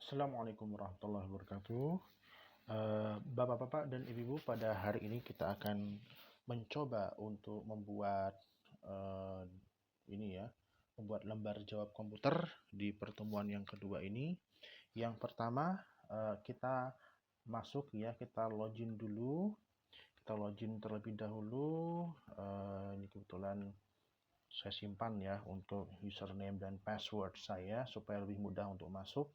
Assalamualaikum warahmatullahi wabarakatuh. Bapak-bapak dan ibu-ibu, pada hari ini kita akan mencoba untuk membuat eh, membuat lembar jawab komputer di pertemuan yang kedua ini. Yang pertama, kita masuk ya, kita login dulu. Kita login terlebih dahulu. Ini kebetulan saya simpan ya untuk username dan password saya supaya lebih mudah untuk masuk.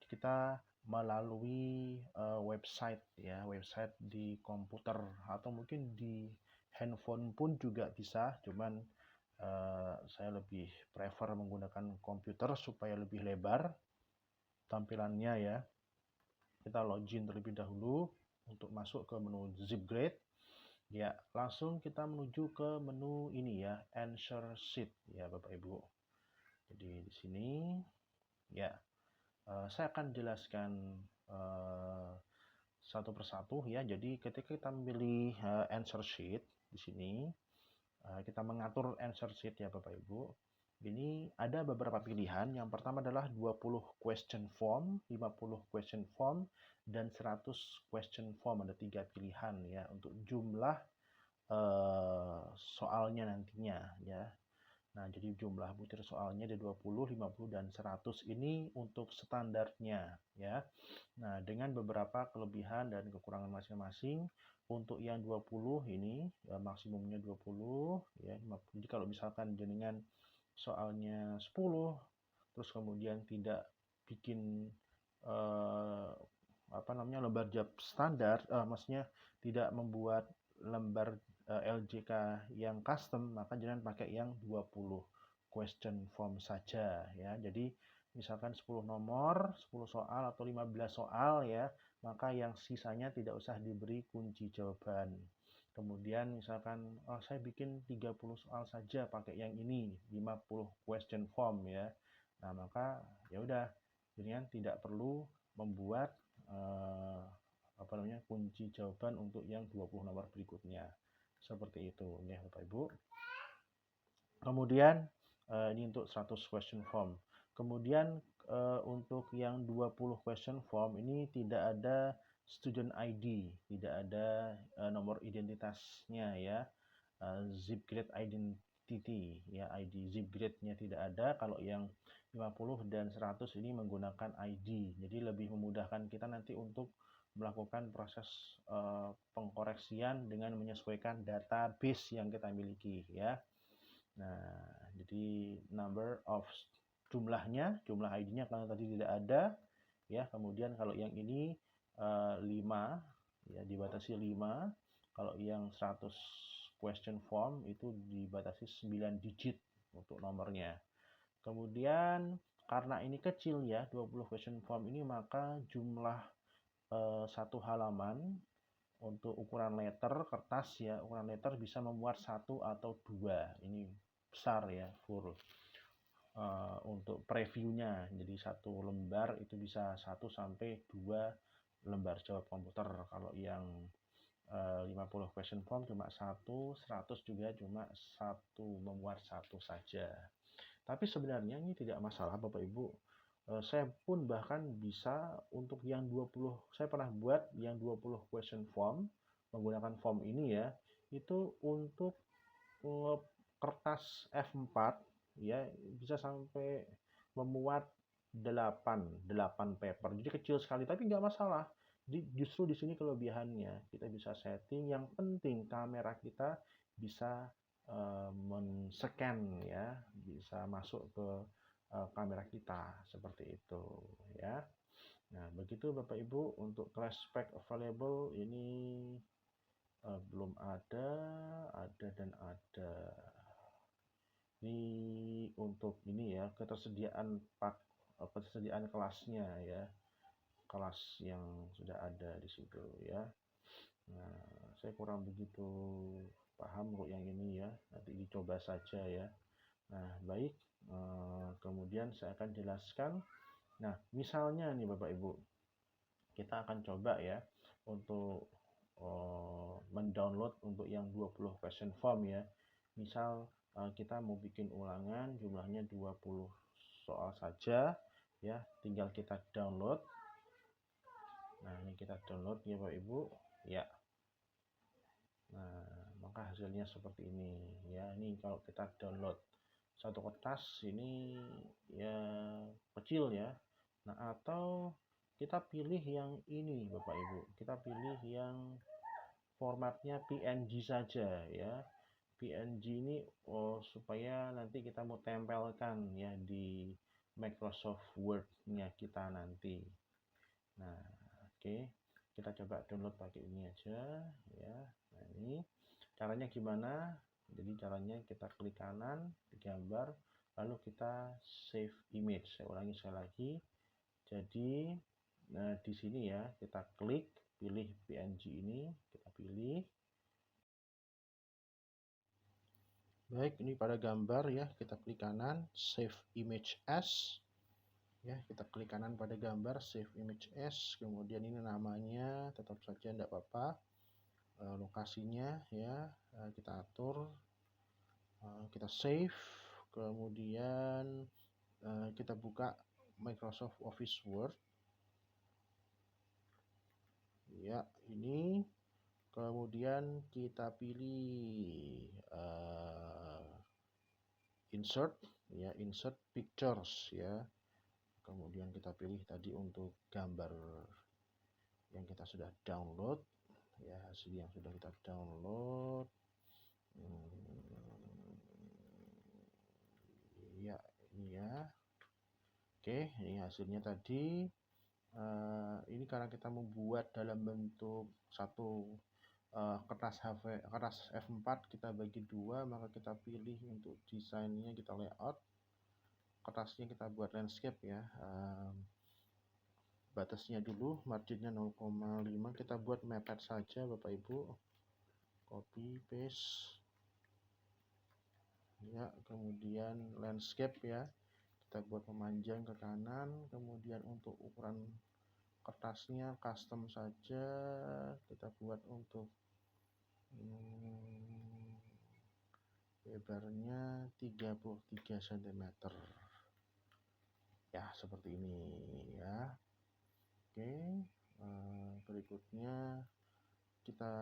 Kita melalui website ya, website di komputer atau mungkin di handphone pun juga bisa, cuman saya lebih prefer menggunakan komputer supaya lebih lebar tampilannya ya. Kita login terlebih dahulu untuk masuk ke menu Zipgrade ya, langsung kita menuju ke menu ini ya, Answer Sheet ya Bapak Ibu. Jadi di sini ya, saya akan jelaskan satu persatu ya. Jadi ketika kita memilih answer sheet di sini, kita mengatur answer sheet ya Bapak Ibu. Ini ada beberapa pilihan. Yang pertama adalah 20 question form, 50 question form, dan 100 question form. Ada 3 pilihan ya untuk jumlah soalnya nantinya ya. Nah, jadi jumlah butir soalnya ada 20, 50, dan 100 ini untuk standarnya ya. Nah, dengan beberapa kelebihan dan kekurangan masing-masing. Untuk yang 20 ini ya, maksimumnya 20 ya, 50. Jadi kalau misalkan jenengan soalnya 10 terus kemudian tidak bikin lembar jawab standar, maksudnya tidak membuat lembar LJK yang custom, maka jangan pakai yang 20 question form saja ya. Jadi misalkan 10 nomor, 10 soal atau 15 soal ya, maka yang sisanya tidak usah diberi kunci jawaban. Kemudian misalkan saya bikin 30 soal saja pakai yang ini, 50 question form ya. Nah, maka ya udah, jadi tidak perlu membuat kunci jawaban untuk yang 20 nomor berikutnya. Seperti itu ya Bapak Ibu. Kemudian ini untuk 100 question form. Kemudian untuk yang 20 question form ini tidak ada student ID, tidak ada nomor identitasnya ya. Zipgrade identity ya, ID Zipgrade-nya tidak ada. Kalau yang 50 dan 100 ini menggunakan ID. Jadi lebih memudahkan kita nanti untuk melakukan proses pengkoreksian dengan menyesuaikan database yang kita miliki ya. Nah, jadi number of jumlah ID-nya kalau tadi tidak ada ya. Kemudian kalau yang ini 5 ya, dibatasi 5. Kalau yang 100 question form itu dibatasi 9 digit untuk nomornya. Kemudian karena ini kecil ya, 20 question form ini, maka jumlah satu halaman untuk ukuran letter kertas ya, ukuran letter bisa memuat 1 atau 2. Ini besar ya, full. Untuk previewnya, jadi satu lembar itu bisa 1 sampai 2 lembar jawab komputer. Kalau yang 50 question form cuma 1, 100 juga cuma 1, memuat 1 saja. Tapi sebenarnya ini tidak masalah Bapak Ibu. Saya pun bahkan bisa untuk yang 20, saya pernah buat yang 20 question form menggunakan form ini ya, itu untuk kertas F4 ya, bisa sampai memuat 8 paper. Jadi kecil sekali tapi nggak masalah. Jadi justru di sini kelebihannya, kita bisa setting, yang penting kamera kita bisa men-scan ya, bisa masuk ke kamera kita seperti itu ya. Nah, begitu Bapak Ibu. Untuk class spec available ini belum ada dan ada. Ini untuk ini ya, ketersediaan kelasnya ya, kelas yang sudah ada di situ ya. Nah, saya kurang begitu paham kok yang ini ya, nanti dicoba saja ya. Nah, baik, kemudian saya akan jelaskan. Nah, misalnya nih Bapak Ibu, kita akan coba ya untuk mendownload untuk yang 20 question form ya. Misal kita mau bikin ulangan jumlahnya 20 soal saja, ya, tinggal kita download. Nah, ini kita download ya Bapak Ibu, ya. Nah, maka hasilnya seperti ini ya. Ini kalau kita download satu kertas ini ya kecil ya. Nah, atau kita pilih yang ini Bapak Ibu. Kita pilih yang formatnya PNG saja ya. PNG ini supaya nanti kita mau tempelkan ya di Microsoft Word-nya kita nanti. Nah, oke. Kita coba download pakai ini aja ya. Nah, ini caranya gimana? Jadi caranya kita klik kanan di gambar, lalu kita save image. Saya ulangi sekali lagi. Jadi di sini ya kita klik, pilih PNG ini, kita pilih. Baik, ini pada gambar ya, kita klik kanan, save image as. Ya, kita klik kanan pada gambar, save image as. Kemudian ini namanya, tetap saja tidak apa-apa. Lokasinya ya, kita atur, kita save. Kemudian kita buka Microsoft Office Word. Ya, ini. Kemudian kita pilih insert ya, insert pictures ya. Kemudian kita pilih tadi untuk gambar yang kita sudah download ya, hasil yang sudah kita download. Ya, ini ya. Oke, ini hasilnya tadi. Ini karena kita membuat dalam bentuk satu kertas F4, kita bagi dua, maka kita pilih untuk desainnya, kita layout kertasnya, kita buat landscape ya. Batasnya dulu, marginnya 0,5, kita buat mepet saja Bapak Ibu, copy paste ya. Kemudian landscape ya, kita buat memanjang ke kanan. Kemudian untuk ukuran kertasnya custom saja, kita buat untuk lebarnya 33 cm ya, seperti ini ya. Oke, berikutnya kita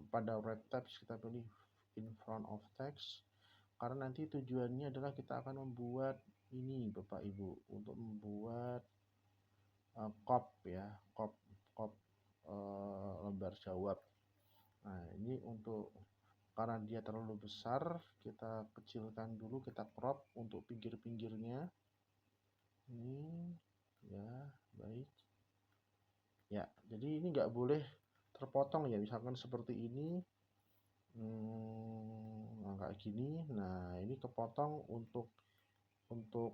pada wrap text kita pilih in front of text, karena nanti tujuannya adalah kita akan membuat ini Bapak Ibu, untuk membuat kop ya, kop lembar jawab. Nah, ini untuk karena dia terlalu besar, kita kecilkan dulu, kita crop untuk pinggir-pinggirnya. Ini ya, baik ya. Jadi ini nggak boleh terpotong ya, misalkan seperti ini. Nah, kayak gini. Nah, ini kepotong untuk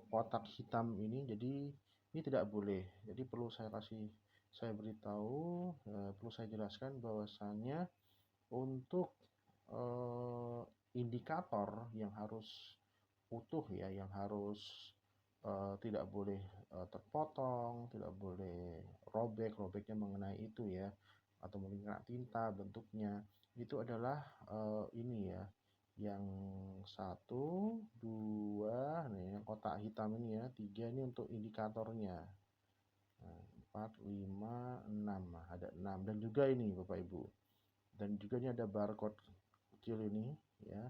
kotak hitam ini, jadi ini tidak boleh. Jadi perlu saya beritahu, perlu saya jelaskan bahwasannya untuk indikator yang harus utuh ya, yang harus tidak boleh terpotong, tidak boleh robeknya mengenai itu ya, atau mungkin kena tinta bentuknya, itu adalah ini ya, yang 1, 2 nih, yang kotak hitam ini ya, 3 ini untuk indikatornya. 4, 5, 6, ada 6, dan juga ini Bapak Ibu, dan juga ini ada barcode kecil ini ya.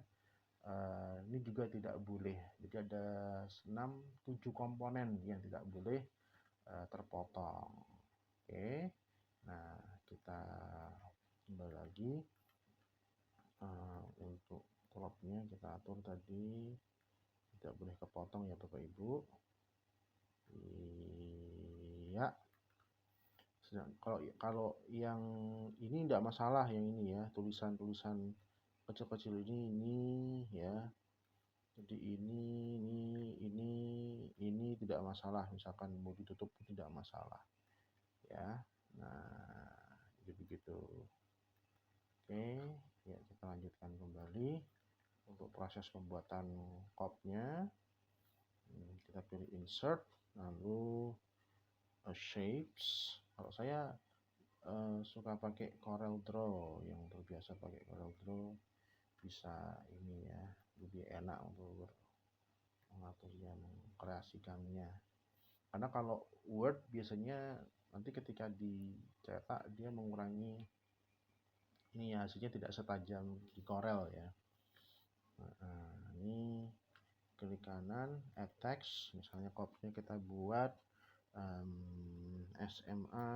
Ini juga tidak boleh. Jadi ada 7 komponen yang tidak boleh terpotong. Oke, nah kita kembali lagi. Untuk klopnya kita atur tadi, tidak boleh kepotong ya Bapak Ibu. Iya. Kalau yang ini tidak masalah, yang ini ya, tulisan-tulisan kecil-kecil ini ya. Jadi ini tidak masalah, misalkan mau ditutup tidak masalah ya. Nah, jadi begitu. Oke, ya kita lanjutkan kembali untuk proses pembuatan kopnya. Kita pilih insert, lalu shapes. Kalau saya suka pakai Corel Draw, yang terbiasa pakai Corel Draw bisa ini ya, lebih enak untuk mengaturnya, mengkreasikannya. Karena kalau Word biasanya nanti ketika dicetak dia mengurangi ini ya, hasilnya tidak setajam di Corel ya. Nah, ini klik kanan, add text, misalnya copy kita buat SMA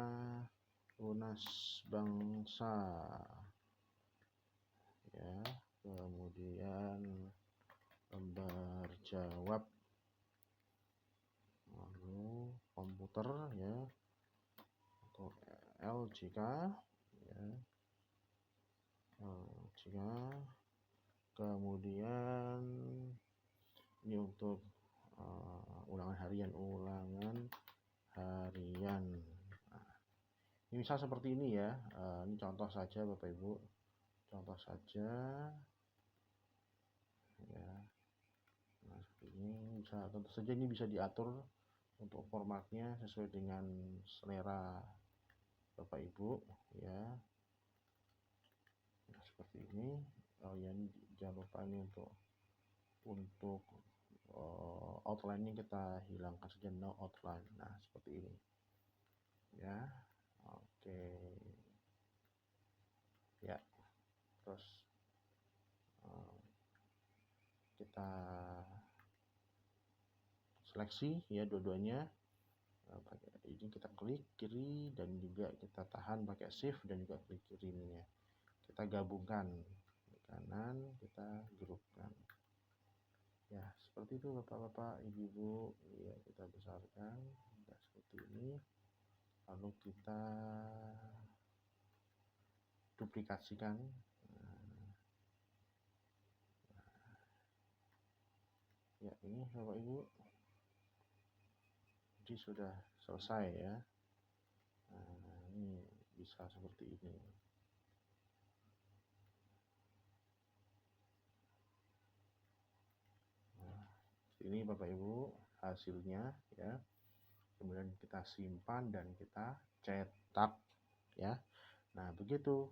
Lunas Bangsa ya, kemudian lembar jawab, lalu komputer ya, untuk LJK ya, LJK, kemudian ini untuk ulangan harian. Nah, ini misal seperti ini ya, ini contoh saja Bapak Ibu, contoh saja ya. Nah, seperti ini bisa, tentu saja ini bisa diatur untuk formatnya sesuai dengan selera Bapak Ibu ya. Nah, seperti ini. Oh ya, ini jangan lupa ini untuk outline-nya kita hilangkan saja, no outline. Nah, seperti ini ya. Oke ya, terus kita seleksi ya dua-duanya. Ini kita klik kiri dan juga kita tahan pakai shift dan juga klik kiri ini ya. Kita gabungkan di kanan, kita grupkan ya, seperti itu Bapak-bapak, Ibu-ibu ya. Kita besarkan nah, seperti ini, lalu kita duplikasikan. Ya, ini Bapak Ibu, jadi sudah selesai ya. Nah, ini bisa seperti ini. Nah, ini Bapak Ibu hasilnya ya. Kemudian kita simpan dan kita cetak ya. Nah, begitu.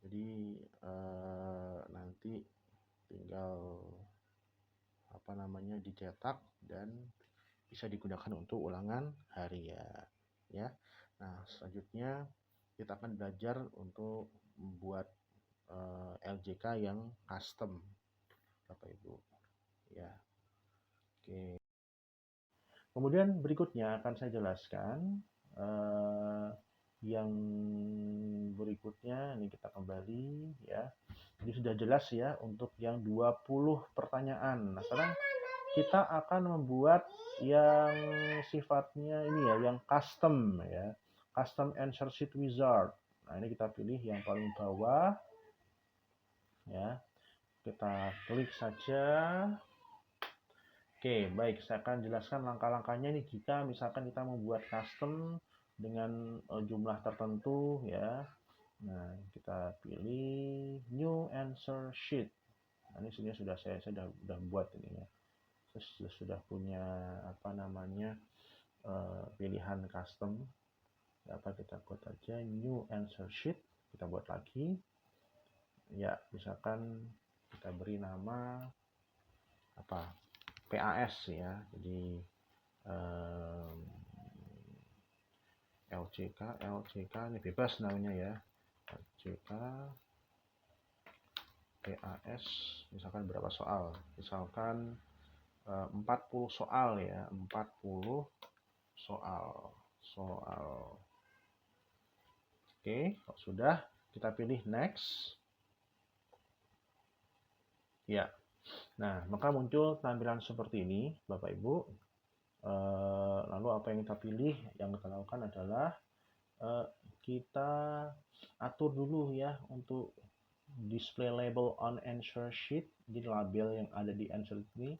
Jadi nanti tinggal dicetak dan bisa digunakan untuk ulangan harian ya. Nah, selanjutnya kita akan belajar untuk membuat LJK yang custom Bapak Ibu ya. Oke. Kemudian berikutnya akan saya jelaskan yang berikutnya. Ini kita kembali ya. Ini sudah jelas ya untuk yang 20 pertanyaan. Nah, sekarang kita akan membuat yang sifatnya ini ya, yang custom ya. Custom answer sheet wizard. Nah, ini kita pilih yang paling bawah ya. Kita klik saja. Oke, baik, saya akan jelaskan langkah-langkahnya nih jika misalkan kita membuat custom dengan jumlah tertentu ya. Nah, kita pilih new answer sheet. Nah, ini sudah saya sudah buat ini ya. Sudah punya pilihan custom. Kita buat aja new answer sheet, kita buat lagi. Ya, misalkan kita beri nama PAS ya, jadi LCK ini bebas namanya ya, LCK PAS, misalkan berapa soal, misalkan 40 soal ya, 40 soal. Oke, kalau sudah kita pilih next ya. Nah, maka muncul tampilan seperti ini Bapak Ibu. Lalu apa yang kita pilih, yang kita lakukan adalah kita atur dulu ya untuk display label on answer sheet. Jadi label yang ada di answer sheet ini,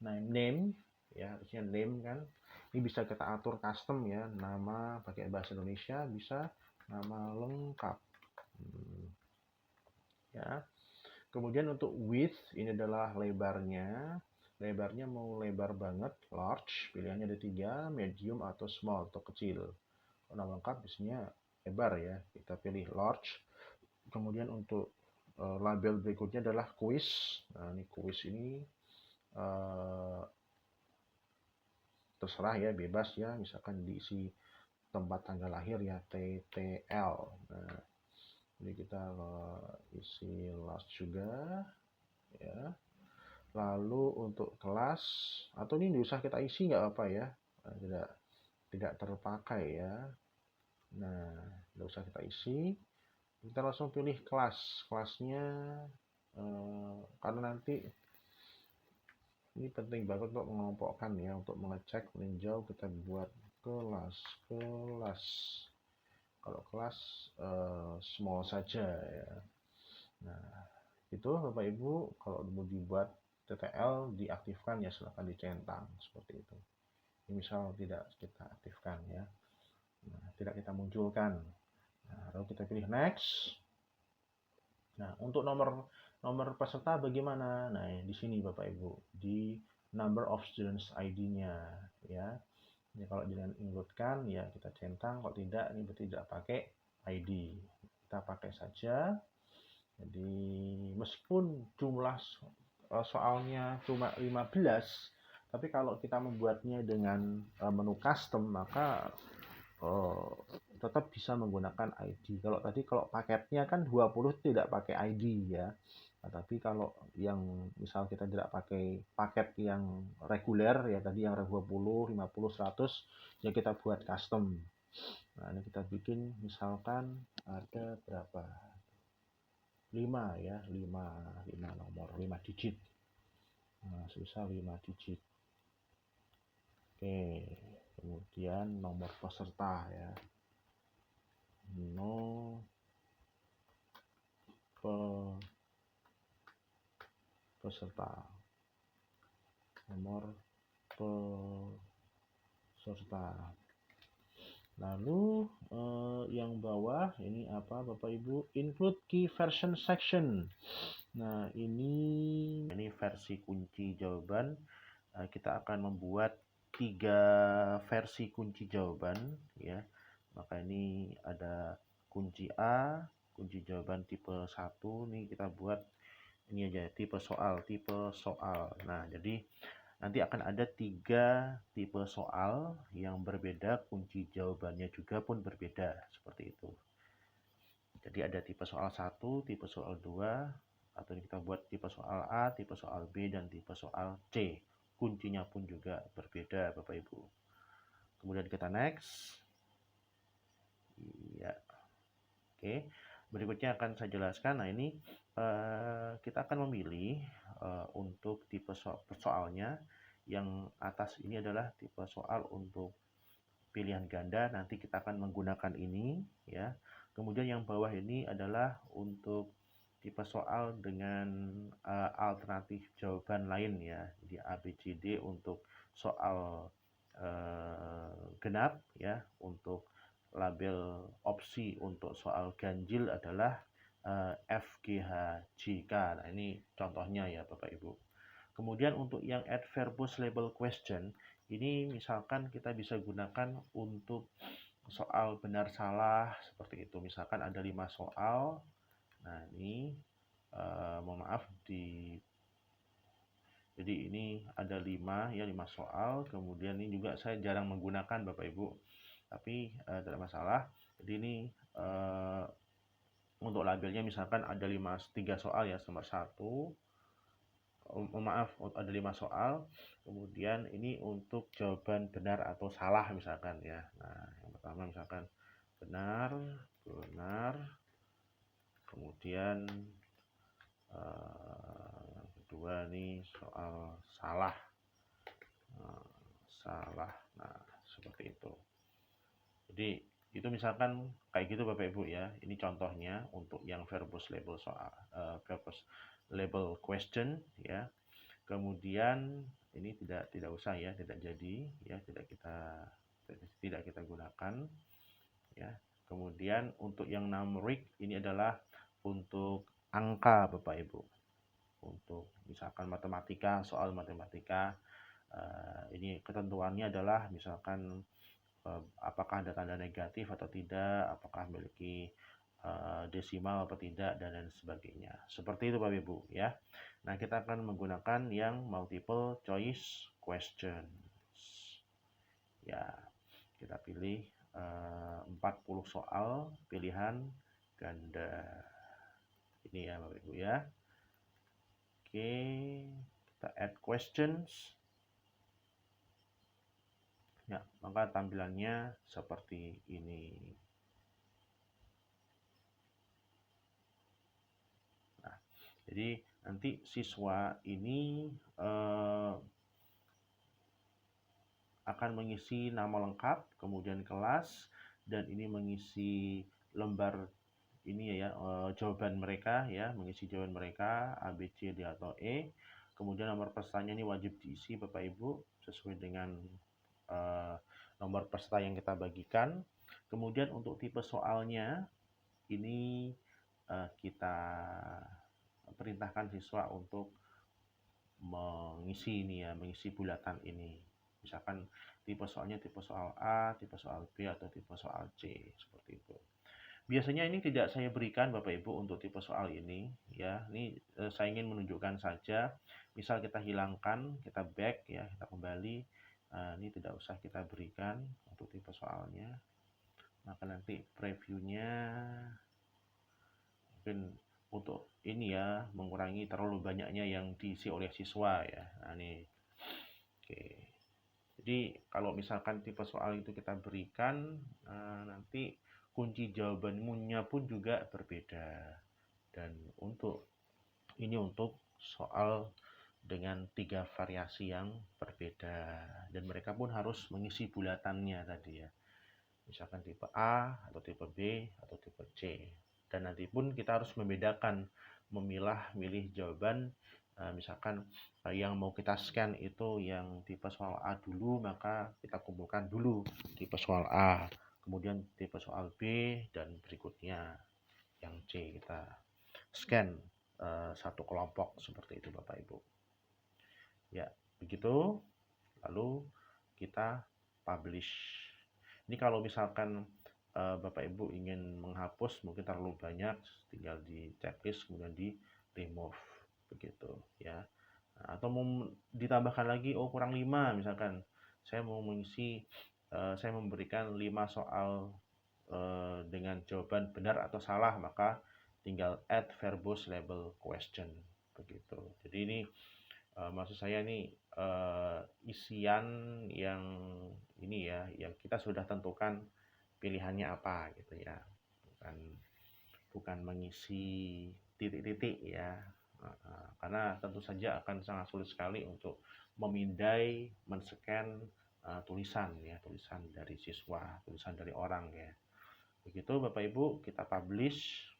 nah name ya, harusnya name kan. Ini bisa kita atur custom ya, nama pakai bahasa Indonesia, bisa nama lengkap ya. Kemudian untuk width, ini adalah lebarnya. Lebarnya mau lebar banget, large, pilihannya ada 3, medium atau small atau kecil. Warna lengkap biasanya lebar ya, kita pilih large. Kemudian untuk label berikutnya adalah quiz. Nah, ini quiz ini terserah ya, bebas ya, misalkan diisi tempat tanggal lahir ya, TTL. Nah, ini kita isi last juga ya. Lalu untuk kelas, atau ini nggak usah kita isi nggak apa ya, tidak terpakai ya. Nah, nggak usah kita isi, kita langsung pilih kelasnya, karena nanti ini penting banget untuk mengelompokkan ya, untuk mengecek meninjau kita buat kelas. Kalau kelas small saja ya. Nah, itu Bapak Ibu, kalau mau dibuat TTL diaktifkan ya silahkan dicentang seperti itu. Ini misal tidak kita aktifkan ya, nah, tidak kita munculkan. Nah, lalu kita pilih next. Nah, untuk nomor peserta bagaimana? Nah, di sini Bapak Ibu, di number of students ID-nya ya. Jadi kalau dengan include-kan ya kita centang, kalau tidak ini berarti tidak pakai ID. Kita pakai saja. Jadi meskipun jumlah soalnya cuma 15, tapi kalau kita membuatnya dengan menu custom maka tetap bisa menggunakan ID. Kalau paketnya kan 20 tidak pakai ID ya. Nah, tapi kalau yang misal kita tidak pakai paket yang reguler ya, tadi yang 20, 50, 100 ya kita buat custom. Nah, ini kita bikin misalkan ada berapa? 5 ya, 5 nomor, 5 digit. Nah, susah 5 digit. Oke, kemudian nomor peserta ya. Peserta. Nomor peserta. Lalu yang bawah ini apa Bapak Ibu? Include key version section. Nah, ini versi kunci jawaban. Kita akan membuat 3 versi kunci jawaban ya. Maka ini ada kunci A, kunci jawaban tipe 1 nih kita buat ini aja tipe soal. Nah, jadi nanti akan ada 3 tipe soal yang berbeda, kunci jawabannya juga pun berbeda seperti itu. Jadi ada tipe soal 1, tipe soal 2, atau kita buat tipe soal A, tipe soal B, dan tipe soal C. Kuncinya pun juga berbeda Bapak Ibu. Kemudian kita next. Iya. Oke. Berikutnya akan saya jelaskan. Nah, ini kita akan memilih untuk tipe soalnya. Yang atas ini adalah tipe soal untuk pilihan ganda, nanti kita akan menggunakan ini ya. Kemudian yang bawah ini adalah untuk tipe soal dengan alternatif jawaban lain ya. Jadi A, B, C, D untuk soal genap ya. Untuk label opsi untuk soal ganjil adalah F, G, H, J, K. Nah, ini contohnya ya Bapak Ibu. Kemudian untuk yang add verbose label question, ini misalkan kita bisa gunakan untuk soal benar salah seperti itu. Misalkan ada 5 soal. Nah, ini mohon maaf jadi ini ada 5 soal. Kemudian ini juga saya jarang menggunakan Bapak Ibu. Tapi tidak masalah. Jadi ini untuk labelnya misalkan ada 3 soal ya, nomor 1. Maaf, ada 5 soal. Kemudian ini untuk jawaban benar atau salah misalkan ya. Nah, yang pertama misalkan benar. Kemudian yang kedua nih soal salah. Nah, seperti itu. Jadi itu misalkan kayak gitu Bapak Ibu ya. Ini contohnya untuk yang verbose label soal, verbose label question ya. Kemudian ini tidak usah ya, tidak jadi ya, tidak kita gunakan ya. Kemudian untuk yang numeric ini adalah untuk angka Bapak Ibu. Untuk misalkan matematika, soal matematika ini ketentuannya adalah misalkan apakah ada tanda negatif atau tidak, apakah memiliki desimal atau tidak, dan lain sebagainya. Seperti itu Bapak Ibu ya. Nah, kita akan menggunakan yang multiple choice questions. Ya, kita pilih 40 soal pilihan ganda. Ini ya Bapak Ibu ya. Oke, kita add questions. Ya, maka tampilannya seperti ini. Nah, jadi nanti siswa ini akan mengisi nama lengkap, kemudian kelas, dan ini mengisi lembar ini ya jawaban mereka ya, mengisi jawaban mereka A, B, C, D atau E. Kemudian nomor pesertanya ini wajib diisi Bapak Ibu sesuai dengan nomor peserta yang kita bagikan. Kemudian untuk tipe soalnya ini kita perintahkan siswa untuk mengisi ini ya, mengisi bulatan ini. Misalkan tipe soalnya tipe soal A, tipe soal B, atau tipe soal C, seperti itu. Biasanya ini tidak saya berikan Bapak Ibu untuk tipe soal ini ya. Ini saya ingin menunjukkan saja. Misal kita hilangkan, kita back ya, kita kembali. Ini tidak usah kita berikan untuk tipe soalnya. Maka nanti previewnya mungkin untuk ini ya, mengurangi terlalu banyaknya yang diisi oleh siswa ya. Nah ini. Oke. Jadi kalau misalkan tipe soal itu kita berikan, nanti kunci jawabannya pun juga berbeda. Dan untuk soal dengan 3 variasi yang berbeda, dan mereka pun harus mengisi bulatannya tadi ya. Misalkan tipe A atau tipe B atau tipe C. Dan nanti pun kita harus membedakan, milih jawaban. Misalkan yang mau kita scan itu yang tipe soal A dulu, maka kita kumpulkan dulu tipe soal A, kemudian tipe soal B, dan berikutnya yang C kita scan satu kelompok seperti itu Bapak Ibu. Ya, begitu. Lalu kita publish. Ini kalau misalkan Bapak Ibu ingin menghapus mungkin terlalu banyak, tinggal di checklist kemudian di remove begitu ya. Atau mau ditambahkan lagi, oh kurang 5 misalkan. Saya mau mengisi saya memberikan 5 soal dengan jawaban benar atau salah, maka tinggal add verbose label question begitu. Jadi ini maksud saya ini isian yang ini ya, yang kita sudah tentukan pilihannya apa gitu ya, bukan mengisi titik-titik ya, karena tentu saja akan sangat sulit sekali untuk memindai, men-scan tulisan ya, tulisan dari siswa, tulisan dari orang ya. Begitu Bapak Ibu, kita publish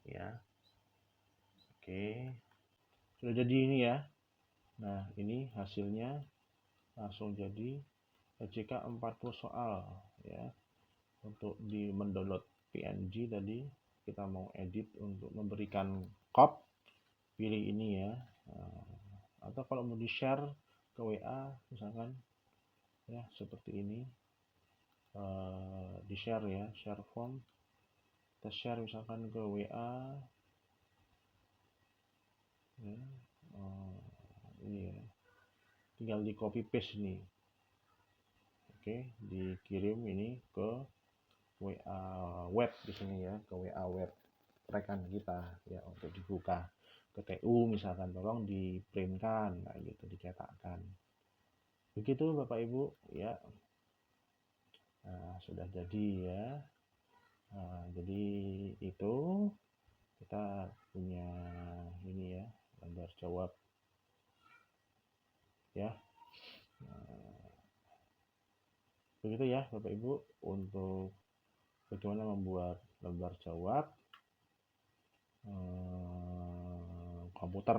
ya. Oke, sudah jadi ini ya. Nah, ini hasilnya langsung jadi JK 40 soal ya. Untuk di mendownload PNG tadi kita mau edit untuk memberikan cop, pilih ini ya. Atau kalau mau di share ke WA misalkan ya, seperti ini. Di share ya, share form, kita share misalkan ke WA ya. Ini ya, tinggal di copy paste nih. Oke, dikirim ini ke WA web di sini ya, ke WA web rekan kita ya, untuk dibuka ke TU misalkan, tolong diprintkan, nah gitu, dicetakkan. Begitu Bapak Ibu ya. Nah, sudah jadi ya. Nah, jadi itu kita punya ini ya, lembar jawab ya. Nah, begitu ya Bapak Ibu untuk bagaimana membuat lembar jawab komputer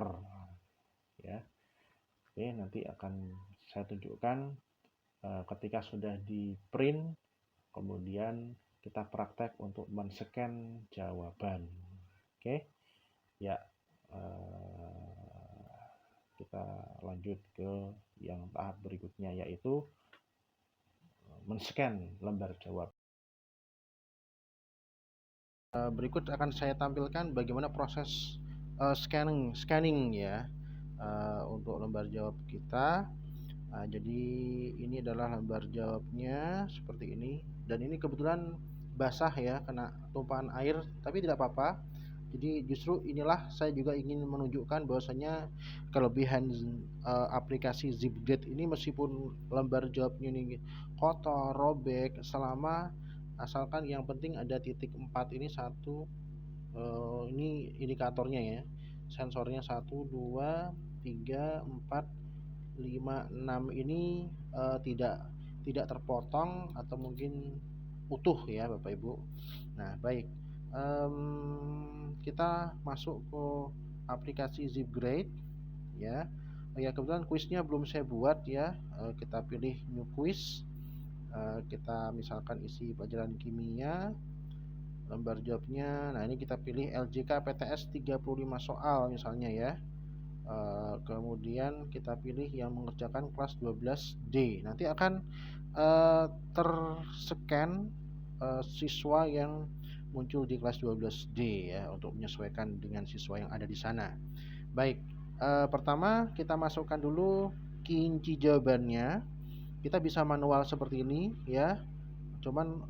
ya. Oke, nanti akan saya tunjukkan ketika sudah di print, kemudian kita praktek untuk men-scan jawaban. Oke ya, kita lanjut ke yang tahap berikutnya, yaitu men-scan lembar jawab. Berikut akan saya tampilkan bagaimana proses scanning ya untuk lembar jawab kita. Nah, jadi ini adalah lembar jawabnya seperti ini, dan ini kebetulan basah ya, kena tumpahan air, tapi tidak apa-apa. Jadi justru inilah saya juga ingin menunjukkan bahwasanya kelebihan aplikasi Zipgrade ini, meskipun lembar jawabnya ini kotor, robek, selama asalkan yang penting ada titik 4 ini satu, ini indikatornya ya, sensornya 1, 2, 3, 4, 5, 6 ini tidak terpotong atau mungkin utuh ya Bapak Ibu. Nah baik, kita masuk ke aplikasi Zipgrade ya. Ya kebetulan kuisnya belum saya buat ya. Kita pilih new quiz. Kita misalkan isi pelajaran kimia, lembar jawabnya. Nah ini kita pilih LJK PTS 35 soal misalnya ya. Kemudian kita pilih yang mengerjakan kelas 12D. Nanti akan terscan siswa yang muncul di kelas 12D ya, untuk menyesuaikan dengan siswa yang ada di sana. Baik, pertama kita masukkan dulu kunci jawabannya. Kita bisa manual seperti ini ya, cuman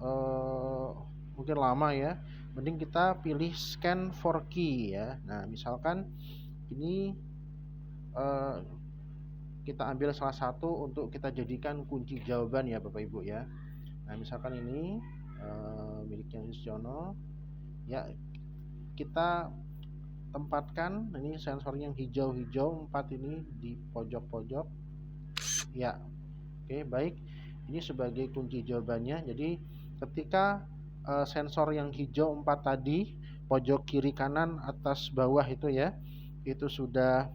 mungkin lama ya. Mending kita pilih scan for key ya. Nah misalkan ini eh, kita ambil salah satu untuk kita jadikan kunci jawaban ya Bapak Ibu ya. Nah misalkan ini miliknya Yustiono ya, kita tempatkan ini sensornya yang hijau-hijau 4 ini di pojok-pojok ya. Oke baik, ini sebagai kunci jawabannya. Jadi ketika sensor yang hijau 4 tadi, pojok kiri kanan atas bawah itu ya, itu sudah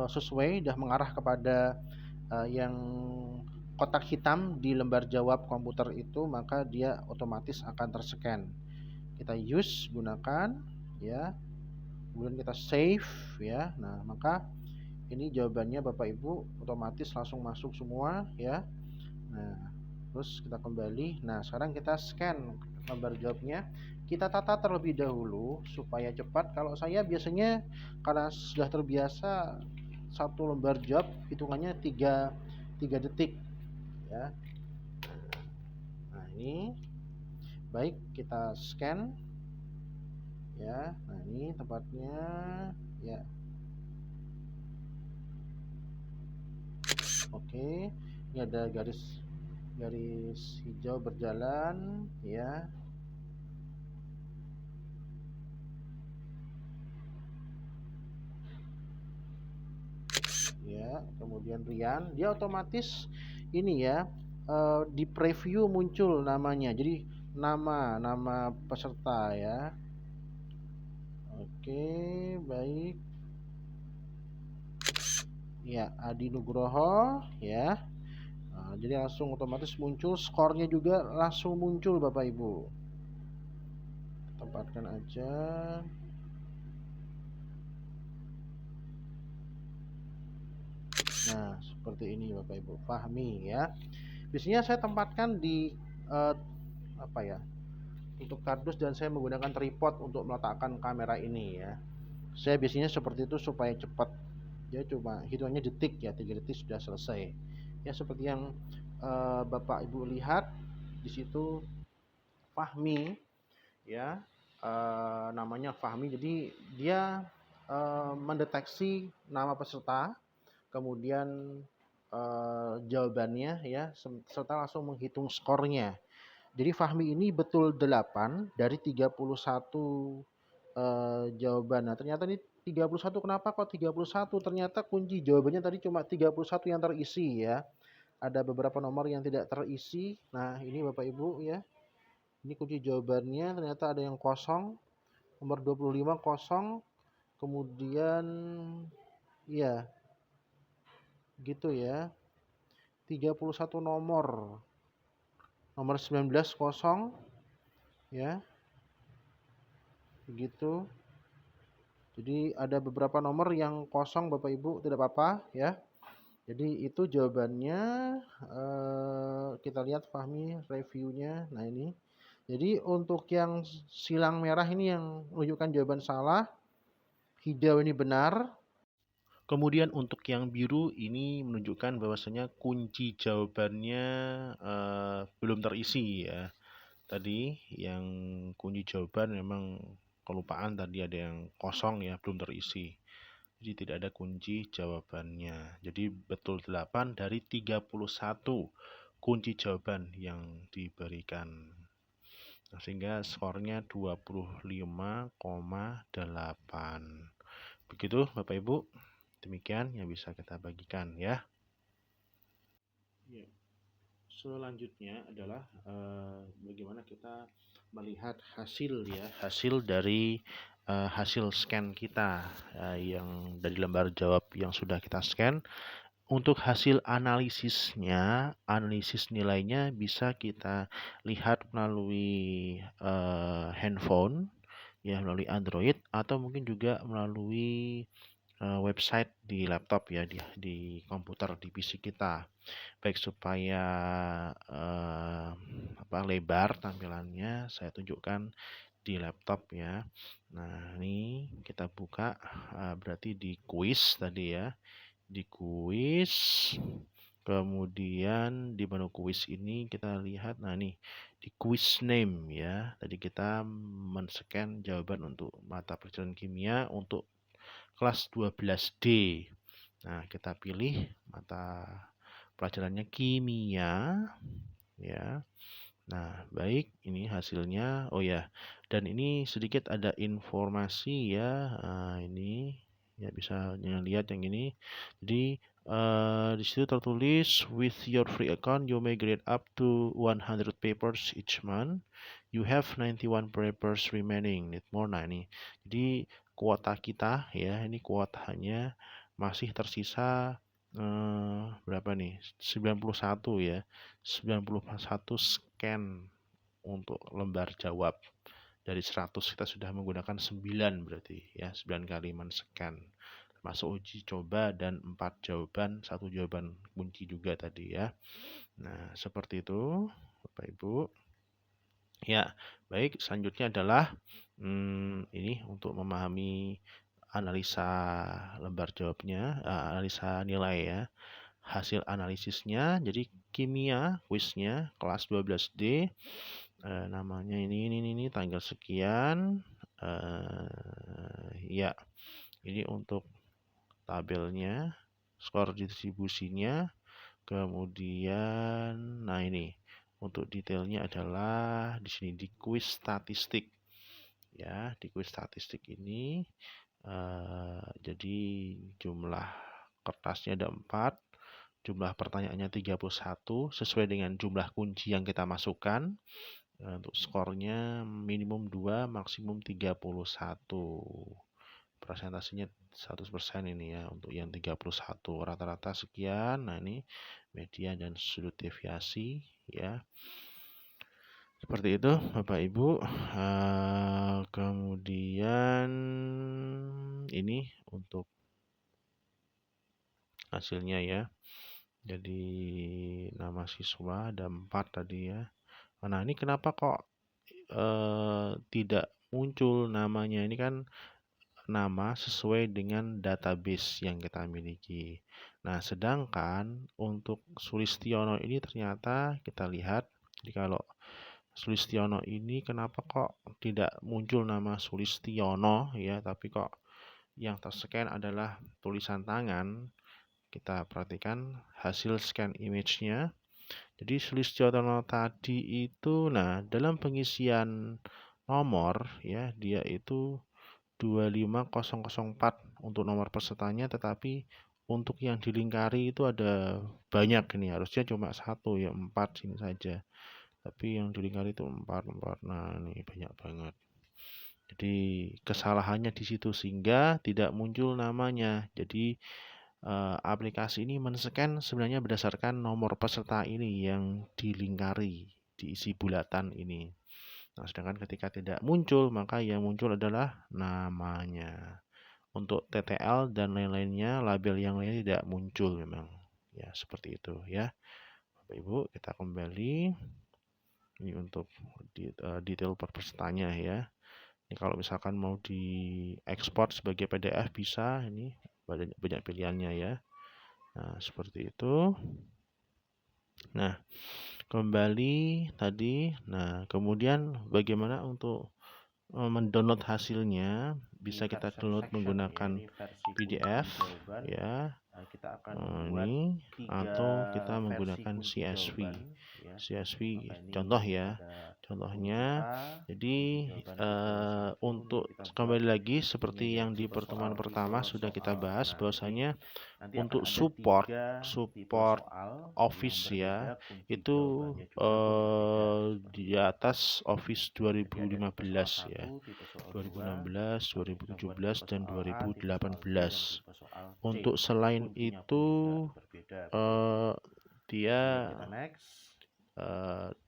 sesuai, sudah mengarah kepada yang kotak hitam di lembar jawab komputer itu, maka dia otomatis akan terscan. Kita use, gunakan ya, kemudian kita save ya. Nah maka ini jawabannya Bapak Ibu otomatis langsung masuk semua ya. Nah terus kita kembali. Nah sekarang kita scan lembar jawabnya, kita tata terlebih dahulu supaya cepat. Kalau saya biasanya karena sudah terbiasa, satu lembar jawab hitungannya 3 detik ya. Nah ini baik, kita scan ya. Nah ini tempatnya ya. Oke, ini ada garis hijau berjalan ya. Ya kemudian Rian, dia otomatis ini ya, di preview muncul namanya, jadi nama peserta ya. Oke baik ya, Adi Nugroho ya. Nah, jadi langsung otomatis muncul skornya, juga langsung muncul Bapak Ibu. Tempatkan aja. Nah seperti ini Bapak Ibu, Fahmi ya. Biasanya saya tempatkan di apa ya, untuk kardus, dan saya menggunakan tripod untuk meletakkan kamera ini ya. Saya biasanya seperti itu supaya cepat. Dia cuma hitungannya detik ya, 3 detik sudah selesai. Ya seperti yang Bapak Ibu lihat di situ, Fahmi ya, namanya Fahmi. Jadi dia mendeteksi nama peserta, kemudian jawabannya ya, serta langsung menghitung skornya. Jadi Fahmi ini betul 8 dari 31 jawaban. Nah, ternyata ini 31, kenapa kok 31? Ternyata kunci jawabannya tadi cuma 31 yang terisi ya. Ada beberapa nomor yang tidak terisi. Nah, ini Bapak Ibu ya. Ini kunci jawabannya, ternyata ada yang kosong. Nomor 25 kosong. Kemudian ya, gitu ya. 31 nomor. Nomor 19 kosong ya. Begitu. Jadi ada beberapa nomor yang kosong Bapak Ibu, tidak apa-apa ya. Jadi itu jawabannya. Kita lihat Fahmi reviewnya. Nah ini. Jadi untuk yang silang merah ini yang menunjukkan jawaban salah, hijau ini benar. Kemudian untuk yang biru ini menunjukkan bahwasanya kunci jawabannya belum terisi ya. Tadi yang kunci jawaban memang kelupaan, tadi ada yang kosong ya, belum terisi. Jadi tidak ada kunci jawabannya. Jadi betul 8 dari 31 kunci jawaban yang diberikan. Nah, sehingga skornya 25,8. Begitu Bapak Ibu. Demikian yang bisa kita bagikan ya. Selanjutnya adalah bagaimana kita melihat hasil ya, hasil dari hasil scan kita yang dari lembar jawab yang sudah kita scan. Untuk hasil analisisnya, analisis nilainya bisa kita lihat melalui handphone ya, melalui Android, atau mungkin juga melalui website di laptop ya, di komputer, di PC kita. Baik supaya lebar tampilannya, saya tunjukkan di laptop ya. Nah, ini kita buka berarti di quiz tadi ya. Di quiz, kemudian di menu quiz ini kita lihat, nah nih di quiz name ya. Tadi kita men-scan jawaban untuk mata pelajaran kimia untuk kelas 12D. Nah, kita pilih mata pelajarannya kimia ya. Nah, baik, ini hasilnya. Oh ya, dan ini sedikit ada informasi ya. Nah, ini ya bisa lihat yang ini. Jadi di situ tertulis, with your free account you may grade up to 100 papers each month. You have 91 papers remaining. Need more. Nah, ini. Jadi kuota kita ya, ini kuotanya masih tersisa berapa nih? 91 ya. 91 scan untuk lembar jawab. Dari 100 kita sudah menggunakan 9 berarti ya, 9 kali men-scan. Masuk uji coba dan 4 jawaban, 1 jawaban kunci juga tadi ya. Nah, seperti itu Bapak Ibu. Ya, baik, selanjutnya adalah ini untuk memahami analisa lembar jawabnya, analisa nilai ya. Hasil analisisnya, jadi kimia kuisnya kelas 12D, namanya ini tanggal sekian, ya ini untuk tabelnya, skor distribusinya, kemudian nah ini untuk detailnya adalah di sini di kuis statistik ya. Di kuis statistik ini jadi jumlah kertasnya ada 4, jumlah pertanyaannya 31 sesuai dengan jumlah kunci yang kita masukkan. Untuk skornya minimum 2, maksimum 31. Presentasinya 100% ini ya, untuk yang 31. Rata-rata sekian. Nah, ini media dan sudut deviasi ya. Seperti itu Bapak Ibu. Kemudian ini untuk hasilnya ya. Jadi nama siswa ada 4 tadi ya. Nah, ini kenapa kok tidak muncul namanya? Ini kan nama sesuai dengan database yang kita miliki. Nah, sedangkan untuk Sulistiono ini ternyata kita lihat, jadi kalau Sulistiono ini kenapa kok tidak muncul nama Sulistiono ya, tapi kok yang terscan adalah tulisan tangan. Kita perhatikan hasil scan image-nya. Jadi Sulistiono tadi itu, nah dalam pengisian nomor ya, dia itu 25004 untuk nomor pesertanya, tetapi untuk yang dilingkari itu ada banyak ini, harusnya cuma 1 ya, 4 sini saja. Tapi yang dilingkari itu 4. Nah, ini banyak banget. Jadi kesalahannya di situ sehingga tidak muncul namanya. Jadi aplikasi ini men-scan sebenarnya berdasarkan nomor peserta ini yang dilingkari, diisi bulatan ini. Nah, sedangkan ketika tidak muncul, maka yang muncul adalah namanya. Untuk TTL dan lain-lainnya, label yang lainnya tidak muncul memang. Ya, seperti itu ya. Bapak Ibu, kita kembali. Ini untuk detail per pesertanya ya. Ini kalau misalkan mau diekspor sebagai PDF bisa ini. banyak pilihannya ya. Nah, seperti itu. Nah, kembali tadi. Nah, kemudian bagaimana untuk mendownload hasilnya? Bisa kita download menggunakan PDF ya. Kita akan Ini atau kita menggunakan CSV. CSV contoh ya. Contohnya, jadi untuk kembali lagi seperti yang di pertemuan pertama sudah kita bahas bahwasanya untuk support Office ya, itu di atas Office 2015 ya, 2016, 2017 dan 2018. Untuk selain itu dia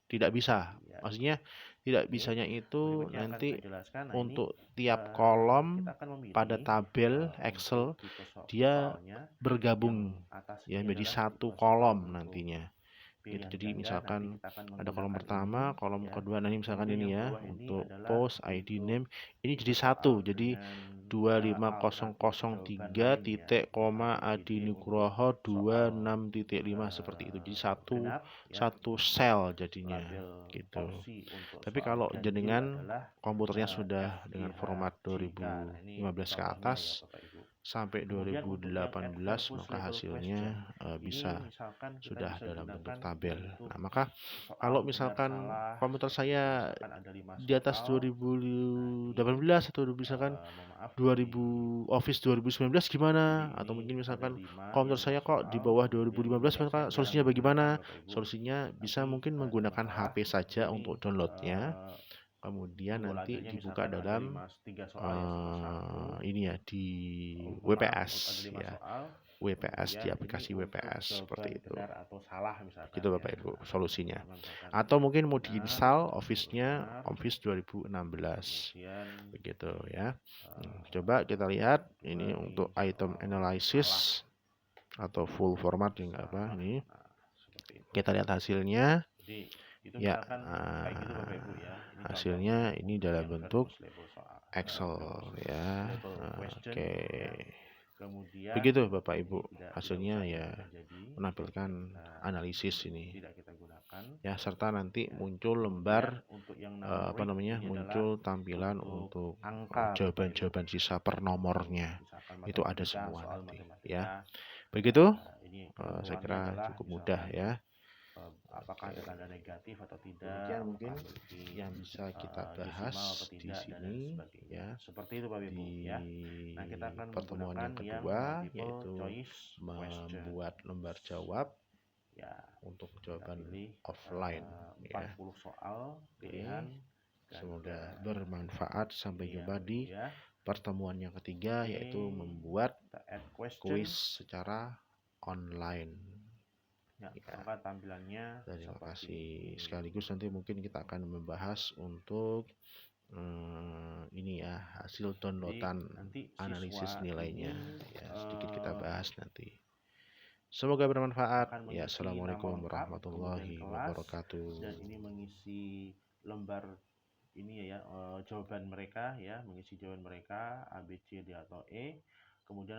tidak bisa, maksudnya tidak bisanya itu nanti untuk tiap kolom pada tabel Excel dia bergabung ya menjadi satu kolom nantinya. Gitu. Jadi misalkan ada kolom pertama, kolom kedua, nah ini misalkan ini ya untuk post ID name ini jadi satu, jadi 25003 titik koma Adi Nugroho 26.5 seperti itu. Jadi satu sel jadinya gitu. Tapi kalau jenengan komputernya sudah dengan format 2015 ke atas sampai 2018 maka hasilnya bisa sudah dalam bentuk tabel. Nah, maka kalau misalkan komputer saya di atas 2018 atau misalkan 2000 Office 2019 gimana? Atau mungkin misalkan komputer saya kok di bawah 2015, maka solusinya bagaimana? Solusinya bisa mungkin menggunakan HP saja untuk downloadnya. Kemudian nanti dibuka dalam ini ya di WPS ya. WPS di aplikasi WPS seperti itu. Gitu Bapak Ibu solusinya. Atau mungkin mau diinstal Office-nya Office 2016. Begitu ya. Coba kita lihat ini untuk item analysis atau full format yang apa ini. Kita lihat hasilnya. Ya, hasilnya ini dalam bentuk Excel ya. Oke. Begitu Bapak Ibu, hasilnya ya menampilkan analisis ini. Ya, serta nanti muncul lembar muncul tampilan untuk jawaban-jawaban sisa per nomornya. Itu ada semua nanti ya. Begitu, saya kira cukup mudah ya. Apakah ada tanda negatif atau tidak? Demikian mungkin yang bisa kita bahas di sini ya. Seperti itu Pak Ibu ya. Nah, kita akan pertemuan yang kedua yaitu membuat lembar jawab ya untuk jawaban offline ya. 40 soal pilihan. Semoga bermanfaat. Sampai jumpa di pertemuan yang ketiga yaitu membuat kuis secara online. Ya, tampilannya. Terima kasih. Sekaligus nanti mungkin kita akan membahas untuk ini ya hasil downloadan analisis nilainya. Ya, sedikit kita bahas nanti. Semoga bermanfaat. Ya, assalamualaikum warahmatullahi wabarakatuh. Dan ini mengisi lembar ini ya jawaban mereka ya, mengisi jawaban mereka A, B, C, D atau E. Kemudian